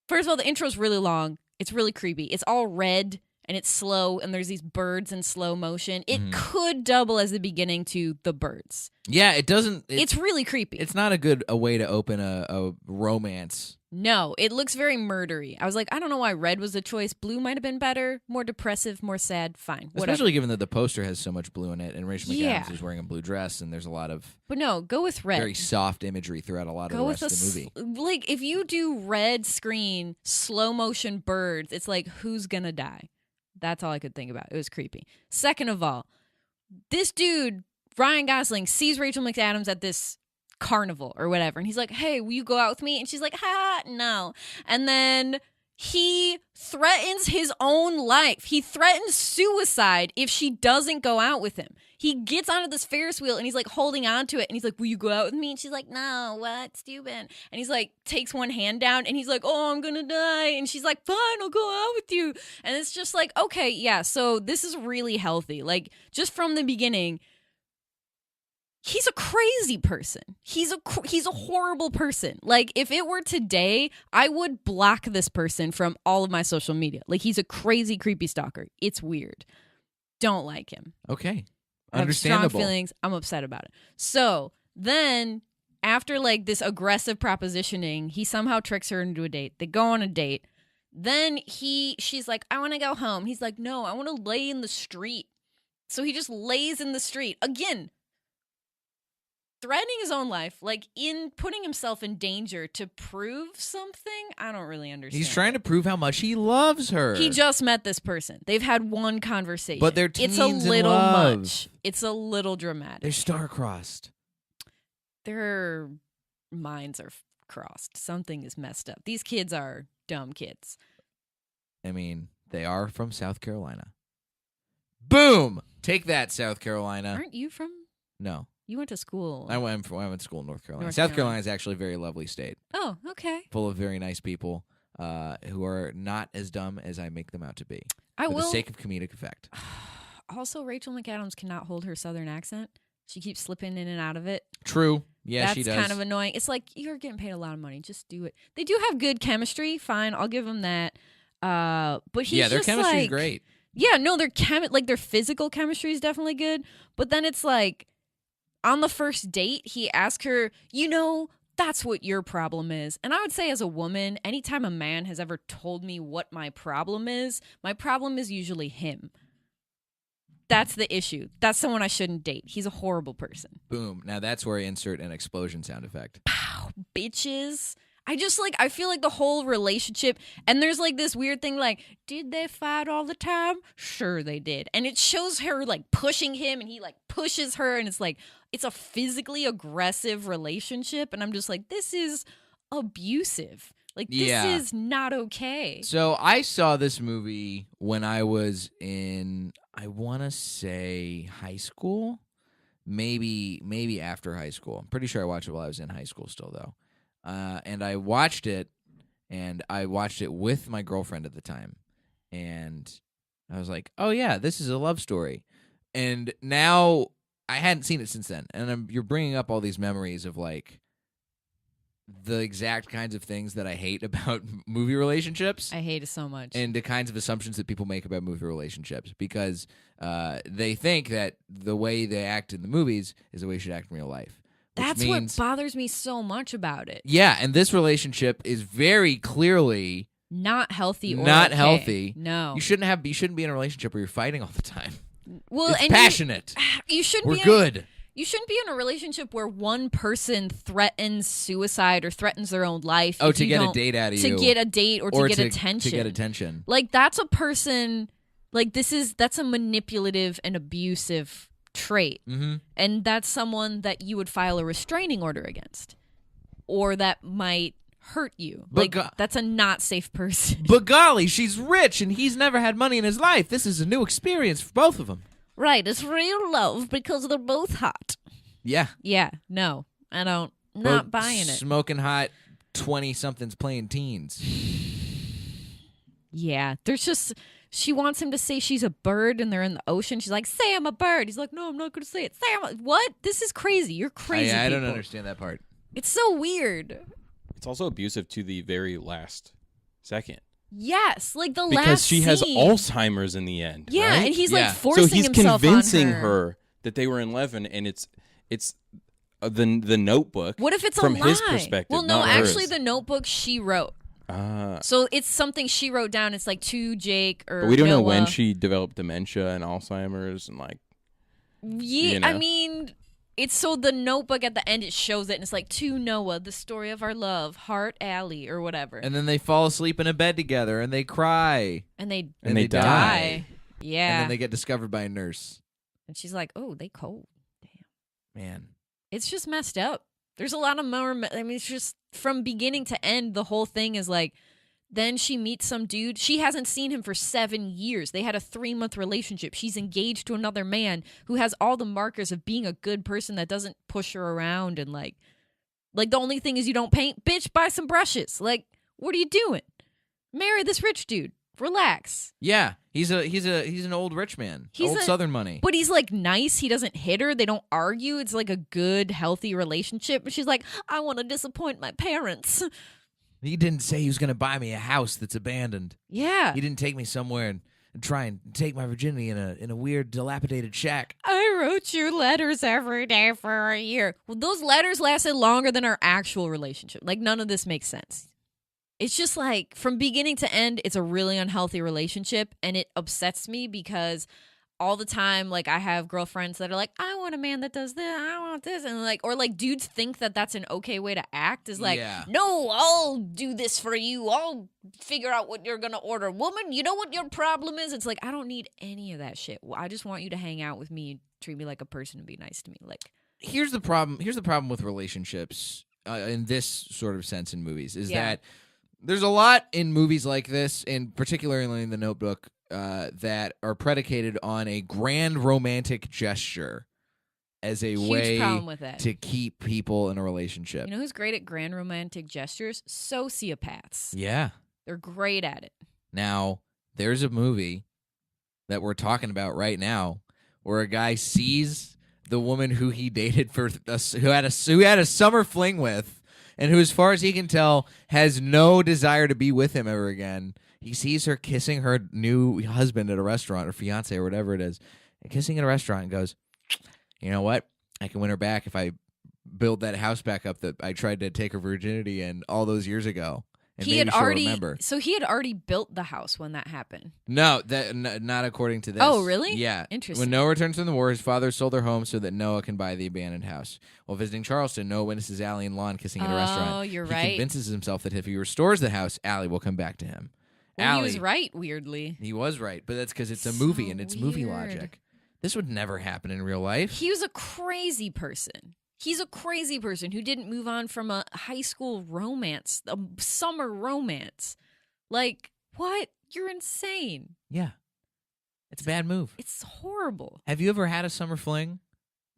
First of all, the intro's really long. It's really creepy. It's all red and it's slow and there's these birds in slow motion. It could double as the beginning to The Birds. Yeah, it doesn't. It's really creepy. It's not a way to open a romance. No, it looks very murdery. I was like, I don't know why red was the choice. Blue might have been better. More depressive, more sad. Fine. Whatever. Especially given that the poster has so much blue in it and Rachel McAdams is wearing a blue dress and there's a lot of But no, go with red. very soft imagery throughout a lot of the rest of the movie. Like, if you do red screen, slow motion birds, it's like, who's gonna die? That's all I could think about. It was creepy. Second of all, this dude, Ryan Gosling, sees Rachel McAdams at this carnival or whatever. And he's like, hey, will you go out with me? And she's like, ha, no. And then he threatens his own life. He threatens suicide if she doesn't go out with him. He gets onto this Ferris wheel and he's like holding on to it. And he's like, will you go out with me? And she's like, no, what? Stupid. And he's like, takes one hand down and he's like, oh, I'm going to die. And she's like, fine, I'll go out with you. And it's just like, okay, yeah. So this is really healthy. Like just from the beginning, he's a crazy person. He's a horrible person. Like if it were today, I would block this person from all of my social media. Like he's a crazy, creepy stalker. It's weird. Don't like him. Okay. I have Understandable. strong feelings. I'm upset about it. So then after like this aggressive propositioning, he somehow tricks her into a date. They go on a date. Then she's like, I want to go home. He's like, no, I want to lay in the street. So he just lays in the street. Again, threatening his own life, like in putting himself in danger to prove something. I don't really understand. He's trying to prove how much he loves her. He just met this person. They've had one conversation. But they're teens It's a in little love. much. It's a little dramatic. They're star-crossed. Their minds are crossed. Something is messed up. These kids are dumb kids. I mean, they are from South Carolina. Boom! Take that, South Carolina. Aren't you from? No. You went to school. I went to school in North Carolina. North South Carolina. Carolina is actually a very lovely state, Oh, okay. full of very nice people who are not as dumb as I make them out to be. I for will. the sake of comedic effect. Also, Rachel McAdams cannot hold her Southern accent. She keeps slipping in and out of it. True. Yeah, That's she does. kind of annoying. It's like, you're getting paid a lot of money. Just do it. They do have good chemistry. Fine, I'll give them that. But he's their just chemistry's like, great. Yeah, no, their physical chemistry is definitely good. But then it's like, on the first date, he asked her, that's what your problem is. And I would say as a woman, anytime a man has ever told me what my problem is usually him. That's the issue. That's someone I shouldn't date. He's a horrible person. Boom. Now that's where I insert an explosion sound effect. Pow, bitches. I feel like the whole relationship, and there's like this weird thing like, did they fight all the time? Sure they did. And it shows her like pushing him and he like pushes her and it's like, it's a physically aggressive relationship. And I'm just like, this is abusive. Like, this is not okay. So I saw this movie when I was in, I want to say high school, maybe after high school. I'm pretty sure I watched it while I was in high school still though. And I watched it with my girlfriend at the time. And I was like, oh yeah, this is a love story. And now I hadn't seen it since then. And you're bringing up all these memories of like the exact kinds of things that I hate about movie relationships. I hate it so much. And the kinds of assumptions that people make about movie relationships because they think that the way they act in the movies is the way you should act in real life. That's what bothers me so much about it. Yeah, and this relationship is very clearly not healthy or not okay. healthy. No. You shouldn't be in a relationship where you're fighting all the time. Well, it's and passionate. You shouldn't We're good. You shouldn't be in a relationship where one person threatens suicide or threatens their own life. Oh, to get a date out of you. To get a date or to get attention. To get attention. Like, that's a person, like, that's a manipulative and abusive trait. Mm-hmm. And that's someone that you would file a restraining order against. Or that might hurt you. But that's a not safe person. But golly, she's rich and he's never had money in his life. This is a new experience for both of them. Right, it's real love because they're both hot. Yeah. Yeah, no, I don't. Not buying it. Smoking hot 20-somethings playing teens. Yeah, there's just, she wants him to say she's a bird and they're in the ocean. She's like, say I'm a bird. He's like, no, I'm not going to say it. Say what? This is crazy. You're crazy. I don't people. understand that part. It's so weird. It's also abusive to the very last second. Yes, like the because last she has scene. Alzheimer's in the end. Yeah, right? and he's Yeah. like forcing so he's himself convincing on her. that they were in love, and it's the Notebook. What if it's from a lie? his perspective? Well, no, not actually, hers. the Notebook she wrote. So it's something she wrote down. It's like to Jake or but we don't know Noah. when she developed dementia and Alzheimer's and like. Yeah, you know. I mean, it's so the Notebook at the end it shows it, and it's like to Noah, the story of our love, Heart Alley or whatever. And then they fall asleep in a bed together and they cry. And they die. Yeah. And then they get discovered by a nurse. And she's like, "Oh, they cold. Damn." Man. It's just messed up. There's a lot of more. I mean, it's just from beginning to end, the whole thing is like, then she meets some dude. She hasn't seen him for 7 years. They had a 3-month relationship. She's engaged to another man who has all the markers of being a good person that doesn't push her around and like the only thing is you don't paint. Bitch, buy some brushes. Like, what are you doing? Marry this rich dude. Relax. Yeah, he's an old rich man. Old Southern money. But he's like nice. He doesn't hit her. They don't argue. It's like a good, healthy relationship. But she's like, I want to disappoint my parents. He didn't say he was going to buy me a house that's abandoned. Yeah. He didn't take me somewhere and try and take my virginity in a weird, dilapidated shack. I wrote you letters every day for a year. Well, those letters lasted longer than our actual relationship. Like, none of this makes sense. It's just like, from beginning to end, it's a really unhealthy relationship, and it upsets me because all the time, like, I have girlfriends that are like, I want a man that does this, I want this, and like, or like dudes think that that's an okay way to act, is like, no, I'll do this for you, I'll figure out what you're gonna order. Woman, you know what your problem is? It's like, I don't need any of that shit. I just want you to hang out with me and treat me like a person and be nice to me. Like, here's the problem with relationships in this sort of sense in movies is that there's a lot in movies like this, and particularly in The Notebook, that are predicated on a grand romantic gesture as a way to keep people in a relationship. You know who's great at grand romantic gestures? Sociopaths. Yeah. They're great at it. Now, there's a movie that we're talking about right now where a guy sees the woman who he dated who had a summer fling with, and who, as far as he can tell, has no desire to be with him ever again. He sees her kissing her new husband at a restaurant, or fiance, or whatever it is, and kissing at a restaurant, and goes, you know what? I can win her back if I build that house back up that I tried to take her virginity in all those years ago. And he had already remember. So he had already built the house when that happened. No, not according to this. Oh, really? Yeah. Interesting. When Noah returns from the war, his father sold their home so that Noah can buy the abandoned house. While visiting Charleston, Noah witnesses Allie and Lon kissing at a restaurant. Oh, you're he right. He convinces himself that if he restores the house, Allie will come back to him. Well, Allie, he was right, weirdly. He was right, but that's because it's a movie and it's movie logic. This would never happen in real life. He was a crazy person. He's a crazy person who didn't move on from a high school romance, a summer romance. Like, what? You're insane. Yeah. It's a bad move. It's horrible. Have you ever had a summer fling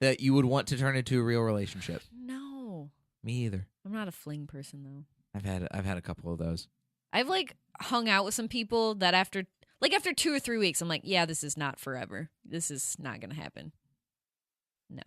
that you would want to turn into a real relationship? No. Me either. I'm not a fling person, though. I've had a couple of those. I've, like, hung out with some people that after 2 or 3 weeks, I'm like, yeah, this is not forever. This is not going to happen. No.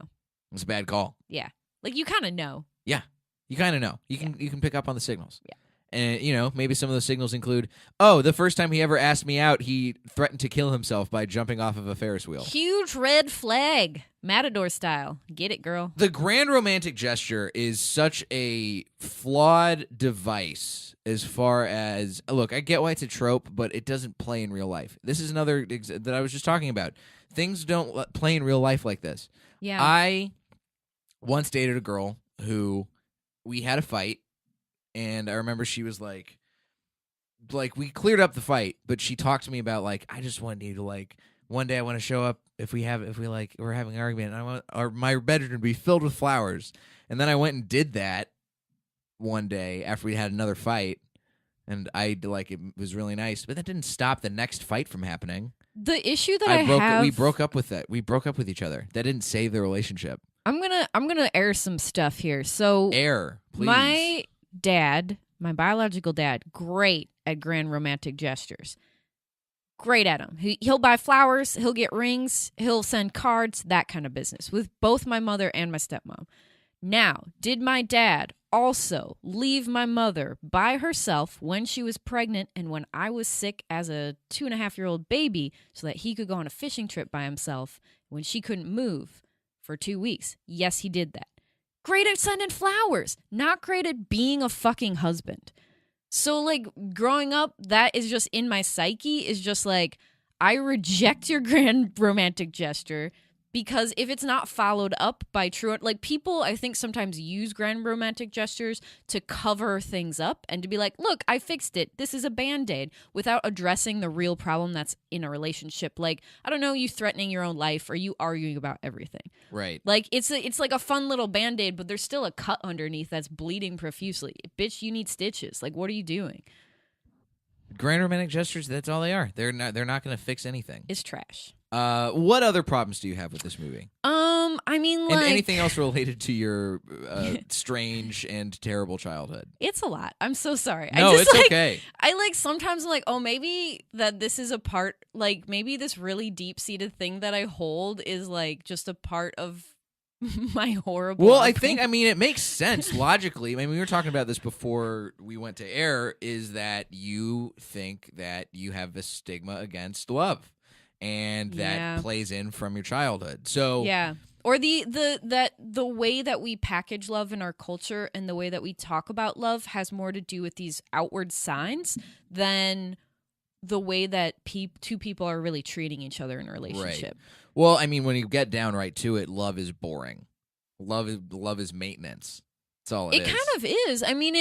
It's a bad call. Yeah. Like, you kind of know. Yeah. You kind of know. You can pick up on the signals. Yeah. And, you know, maybe some of those signals include, oh, the first time he ever asked me out, he threatened to kill himself by jumping off of a Ferris wheel. Huge red flag. Matador style. Get it, girl. The grand romantic gesture is such a flawed device as far as, look, I get why it's a trope, but it doesn't play in real life. This is another that I was just talking about. Things don't play in real life like this. Yeah. I once dated a girl who we had a fight, and I remember she was like we cleared up the fight, but she talked to me about like, I just want you to like, one day I want to show up if we're having an argument, and my bedroom to be filled with flowers. And then I went and did that one day after we had another fight, and it was really nice, but that didn't stop the next fight from happening. The issue that we broke up with that. We broke up with each other. That didn't save the relationship. I'm gonna air some stuff here. So please. My dad, my biological dad, great at grand romantic gestures. Great at them. He'll buy flowers, he'll get rings, he'll send cards, that kind of business with both my mother and my stepmom. Now, did my dad also leave my mother by herself when she was pregnant and when I was sick as a 2.5-year-old baby so that he could go on a fishing trip by himself when she couldn't move for 2 weeks? Yes, he did that. Great at sending flowers, not great at being a fucking husband. So, like, growing up, that is just in my psyche, is just like, I reject your grand romantic gesture. Because if it's not followed up by true, like people, I think sometimes use grand romantic gestures to cover things up and to be like, look, I fixed it. This is a Band-Aid, without addressing the real problem that's in a relationship. Like, I don't know, you threatening your own life or you arguing about everything. Right. Like, it's like a fun little Band-Aid, but there's still a cut underneath that's bleeding profusely. Bitch, you need stitches. Like, what are you doing? Grand romantic gestures, that's all they are. They're not going to fix anything. It's trash. What other problems do you have with this movie? I mean, like, and anything else related to your strange and terrible childhood? It's a lot. I'm so sorry. No, it's okay. I like sometimes I'm like, oh, maybe that this is a part, like maybe this really deep-seated thing that I hold is like just a part of my horrible. Well, upbringing. I mean, it makes sense logically. I mean, we were talking about this before we went to air, is that you think that you have a stigma against love. And that plays in from your childhood. So yeah, or the way that we package love in our culture and the way that we talk about love has more to do with these outward signs than the way that two people are really treating each other in a relationship. Right. Well, I mean, when you get down right to it, love is boring. Love is maintenance. That's all it is. It kind of is. I mean,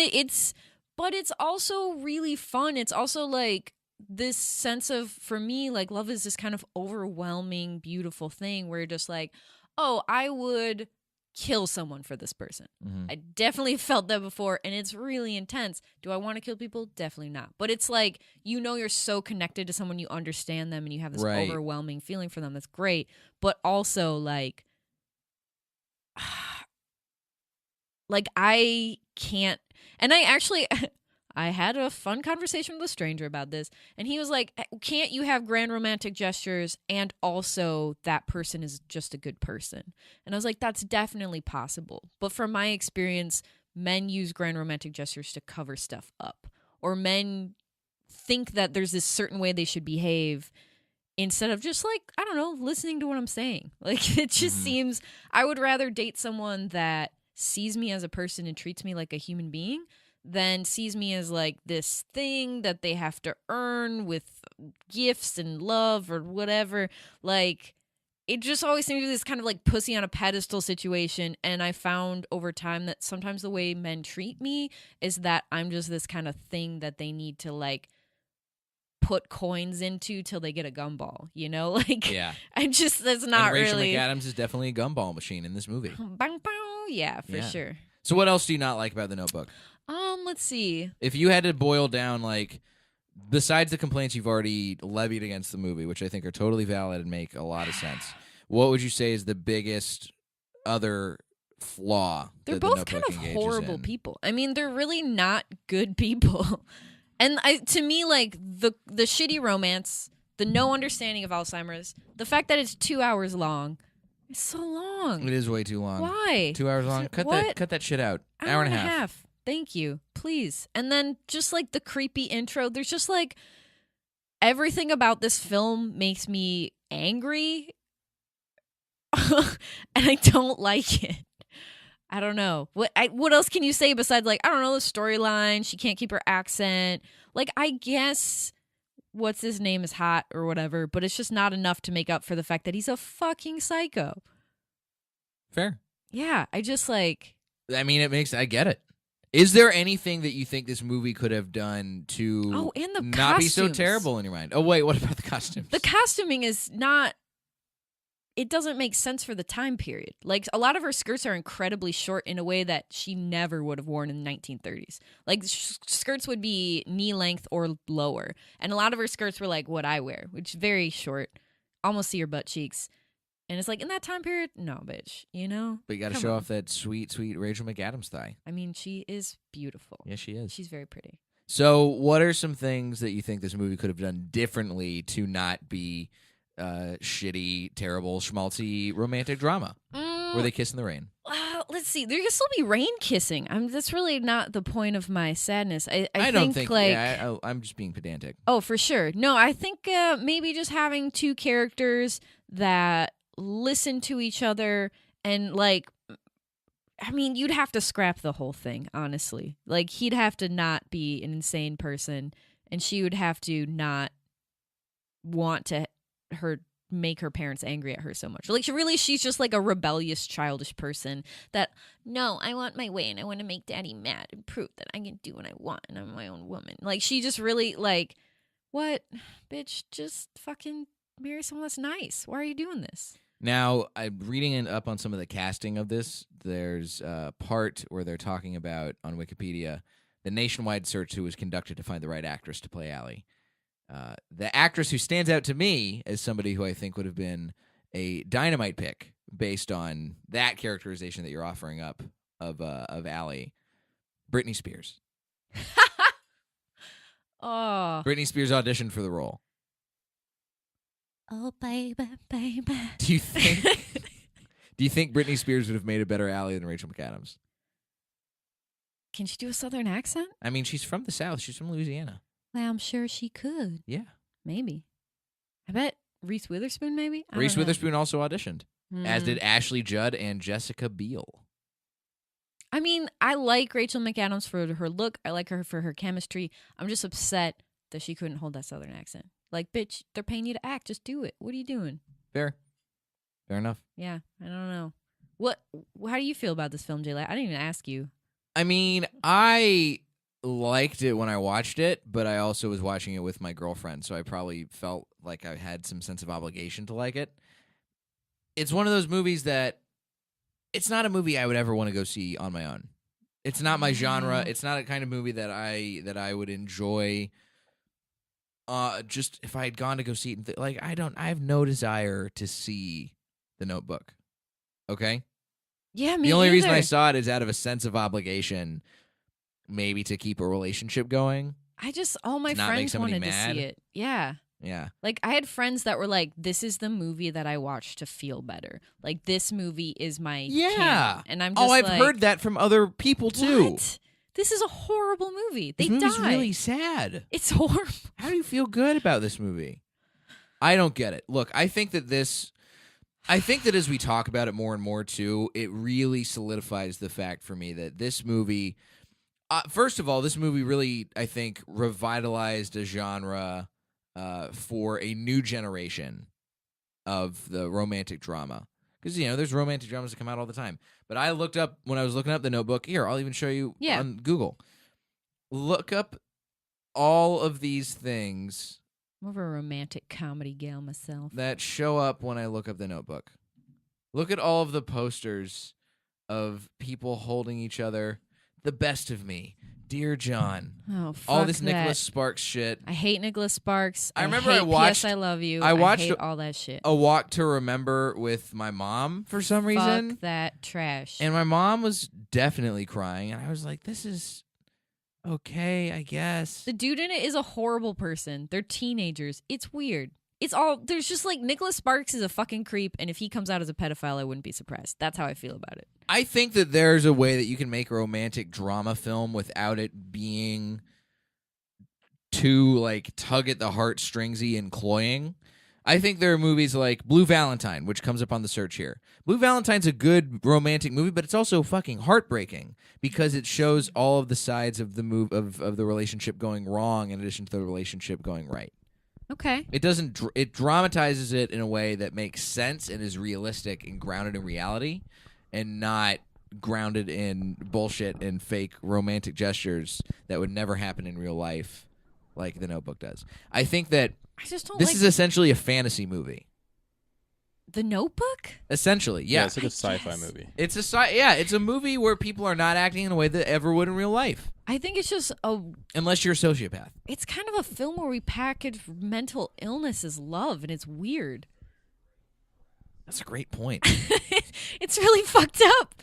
but it's also really fun. It's also like this sense of, for me, like love is this kind of overwhelming, beautiful thing where you're just like, oh, I would kill someone for this person. Mm-hmm. I definitely felt that before, and it's really intense. Do I want to kill people? Definitely not. But it's like, you're so connected to someone, you understand them, and you have this overwhelming feeling for them. That's great. But also like I can't, and I actually I had a fun conversation with a stranger about this, and he was like, can't you have grand romantic gestures and also that person is just a good person? And I was like, that's definitely possible. But from my experience, men use grand romantic gestures to cover stuff up, or men think that there's this certain way they should behave instead of just like, I don't know, listening to what I'm saying. Like, it just seems, I would rather date someone that sees me as a person and treats me like a human being than sees me as like this thing that they have to earn with gifts and love or whatever. Like, it just always seems to be this kind of like pussy on a pedestal situation. And I found over time that sometimes the way men treat me is that I'm just this kind of thing that they need to like put coins into till they get a gumball, you know? Like, yeah. that's not and Rachel really. McAdams is definitely a gumball machine in this movie. Bang, bang. Yeah, for sure. So what else do you not like about The Notebook? Let's see. If you had to boil down, like, besides the complaints you've already levied against the movie, which I think are totally valid and make a lot of sense, what would you say is the biggest other flaw? They're that both The kind Notebook of engages horrible in? people. I mean, they're really not good people. And to me, like, the shitty romance, the no understanding of Alzheimer's, the fact that it's 2 hours long. It's so long. It is way too long. Why? 2 hours long? Cut that shit out. Hour and a half. Thank you. Please. And then just like the creepy intro, there's just like everything about this film makes me angry. And I don't like it. I don't know. What else can you say besides like, I don't know, the storyline, she can't keep her accent. Like, I guess what's his name is hot or whatever, but it's just not enough to make up for the fact that he's a fucking psycho. Fair. Yeah, I just like, I mean, I get it. Is there anything that you think this movie could have done to and the not be so costumes. terrible in your mind? Oh, wait, what about the costumes? The costuming is not, it doesn't make sense for the time period. Like, a lot of her skirts are incredibly short in a way that she never would have worn in the 1930s. Like, skirts would be knee length or lower. And a lot of her skirts were like what I wear, which is very short, almost see her butt cheeks. And it's like, in that time period, no, bitch, you know? But you got to show off that sweet, sweet Rachel McAdams thigh. I mean, she is beautiful. Yes, she is. She's very pretty. So what are some things that you think this movie could have done differently to not be shitty, terrible, schmaltzy romantic drama where they kiss in the rain? Let's see. There can still be rain kissing. That's really not the point of my sadness. I don't think like, yeah, I'm just being pedantic. Oh, for sure. No, I think maybe just having two characters that listen to each other and like, I mean, you'd have to scrap the whole thing, honestly. Like, he'd have to not be an insane person and she would have to not want her make her parents angry at her so much. Like she's just like a rebellious, childish person that, no, I want my way and I want to make daddy mad and prove that I can do what I want and I'm my own woman. Like she just really like, what? Bitch, just fucking marry someone that's nice. Why are you doing this? Now, I'm reading up on some of the casting of this. There's a part where they're talking about, on Wikipedia, the nationwide search who was conducted to find the right actress to play Allie. The actress who stands out to me as somebody who I think would have been a dynamite pick based on that characterization that you're offering up of Allie, Britney Spears. Oh. Britney Spears auditioned for the role. Oh, baby, baby. Do you think Britney Spears would have made a better Allie than Rachel McAdams? Can she do a Southern accent? I mean, she's from the South. She's from Louisiana. Well, I'm sure she could. Yeah. Maybe. I bet Reese Witherspoon, maybe? Reese Witherspoon also auditioned, as Mm. did Ashley Judd and Jessica Biel. I mean, I like Rachel McAdams for her look. I like her for her chemistry. I'm just upset that she couldn't hold that Southern accent. Like, bitch, they're paying you to act. Just do it. What are you doing? Fair enough. Yeah, I don't know. How do you feel about this film, Jayla? I didn't even ask you. I mean, I liked it when I watched it, but I also was watching it with my girlfriend, so I probably felt like I had some sense of obligation to like it. It's one of those movies that it's not a movie I would ever want to go see on my own. It's not my genre. It's not a kind of movie that I would enjoy. Just if I had gone to go see it, I have no desire to see The Notebook. Okay? Yeah, me The only reason either. I saw it is out of a sense of obligation, maybe to keep a relationship going. All my To not make friends somebody wanted mad. to see it. Yeah. Yeah. Like, I had friends that were like, this is the movie that I watch to feel better. Like, this movie is my Yeah. canon. And I'm just I've like, heard that from other people too. What? This is a horrible movie. They This movie's die. really sad. It's horrible. How do you feel good about this movie? I don't get it. Look, I think that as we talk about it more and more too, it really solidifies the fact for me that this movie, first of all, this movie really, I think, revitalized a genre for a new generation of the romantic drama. Because, there's romantic dramas that come out all the time. But when I was looking up The Notebook, here, I'll even show you on Google. Look up all of these things More of a romantic comedy gal myself. that show up when I look up The Notebook. Look at all of the posters of people holding each other. The Best of Me, Dear John, Oh, fuck all this that. Nicholas Sparks shit. I hate Nicholas Sparks. I remember hate I watched- P.S. I Love You. I watched hate all that shit. A Walk to Remember with my mom for some reason. Fuck that trash. And my mom was definitely crying. And I was like, this is okay, I guess. The dude in it is a horrible person. They're teenagers. It's weird. There's just like Nicholas Sparks is a fucking creep, and if he comes out as a pedophile, I wouldn't be surprised. That's how I feel about it. I think that there's a way that you can make a romantic drama film without it being too, like, tug at the heartstringsy and cloying. I think there are movies like Blue Valentine, which comes up on the search here. Blue Valentine's a good romantic movie, but it's also fucking heartbreaking because it shows all of the sides of the of the relationship going wrong in addition to the relationship going right. Okay. It dramatizes it in a way that makes sense and is realistic and grounded in reality and not grounded in bullshit and fake romantic gestures that would never happen in real life like The Notebook does. I think that I just don't this like is essentially a fantasy movie. The Notebook? Essentially, yeah. it's like a sci-fi guess. movie. It's a movie where people are not acting in a way that ever would in real life. I think it's just Unless you're a sociopath. it's kind of a film where we package mental illness as love, and it's weird. That's a great point. It's really fucked up.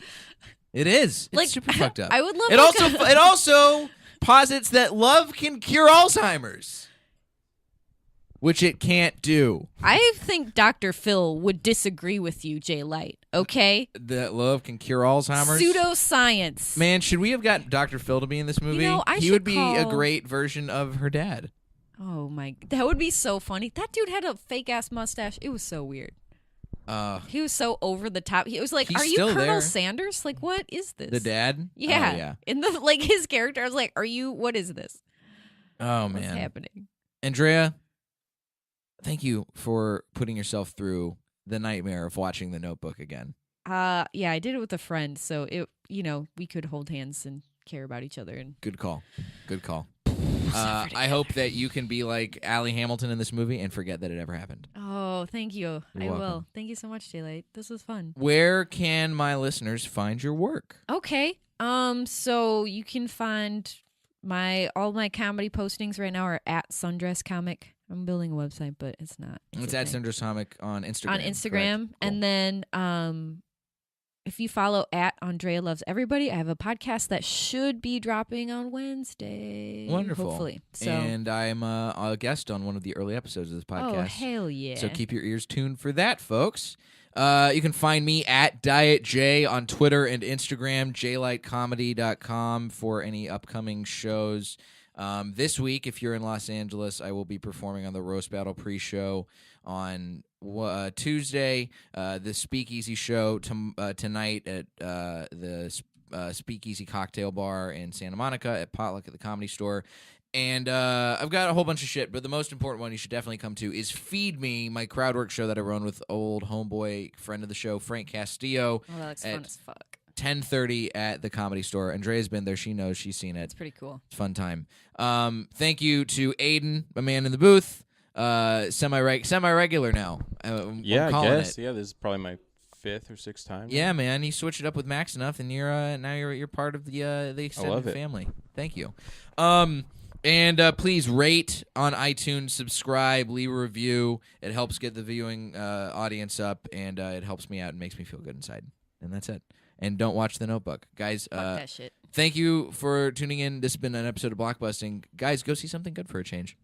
It is. It's Like, super fucked up. I would love It like it also posits that love can cure Alzheimer's, which it can't do. I think Dr. Phil would disagree with you, Jay Light. Okay? That love can cure Alzheimer's. Pseudoscience. Man, should we have got Dr. Phil to be in this movie? I he should would be a call- great version of her dad. Oh my, that would be so funny. That dude had a fake ass mustache. It was so weird. He was so over the top. He was like, He's "Are you still Colonel there. Sanders? Like, what is this?" The dad? Yeah. Oh, yeah. In the like his character, I was like, "Are you? What is this? Oh, What's man. happening?" Andrea, thank you for putting yourself through the nightmare of watching The Notebook again. Yeah, I did it with a friend, so we could hold hands and care about each other. And Good call. Suffer I hope that you can be like Allie Hamilton in this movie and forget that it ever happened. Oh, thank you. You're I will. welcome. Thank you so much, Daylight. This was fun. Where can my listeners find your work? Okay. So you can find all my comedy postings right now are at Sundress Comic. I'm building a website, but it's not. It's a at thing. Sundress Comic on Instagram. On Instagram, correct? and then if you follow at Andrea Loves Everybody, I have a podcast that should be dropping on Wednesday. Wonderful. Hopefully. So. And I'm a guest on one of the early episodes of this podcast. Oh, hell yeah. So keep your ears tuned for that, folks. You can find me at Diet J on Twitter and Instagram, jlightcomedy.com for any upcoming shows. This week, if you're in Los Angeles, I will be performing on the Roast Battle pre-show on Tuesday. The Speakeasy show tonight at the Speakeasy Cocktail Bar in Santa Monica at Potluck at the Comedy Store. And I've got a whole bunch of shit, but the most important one you should definitely come to is Feed Me, my crowd work show that I run with old homeboy, friend of the show, Frank Castillo. Oh, that looks fun as fuck. 10:30 at the Comedy Store. Andrea's been there. She knows. She's seen it. It's pretty cool. It's a fun time. Thank you to Aiden, my man in the booth. Semi-regular now. Yeah, I'm I calling guess. it. Yeah, this is probably my 5th or 6th time. Yeah, man. You switched it up with Max enough, and you're part of the extended family. Thank you. And please rate on iTunes, subscribe, leave a review. It helps get the viewing audience up, and it helps me out and makes me feel good inside. And that's it. And don't watch The Notebook. Guys, Fuck that shit. thank you for tuning in. This has been an episode of Blockbusting. Guys, go see something good for a change.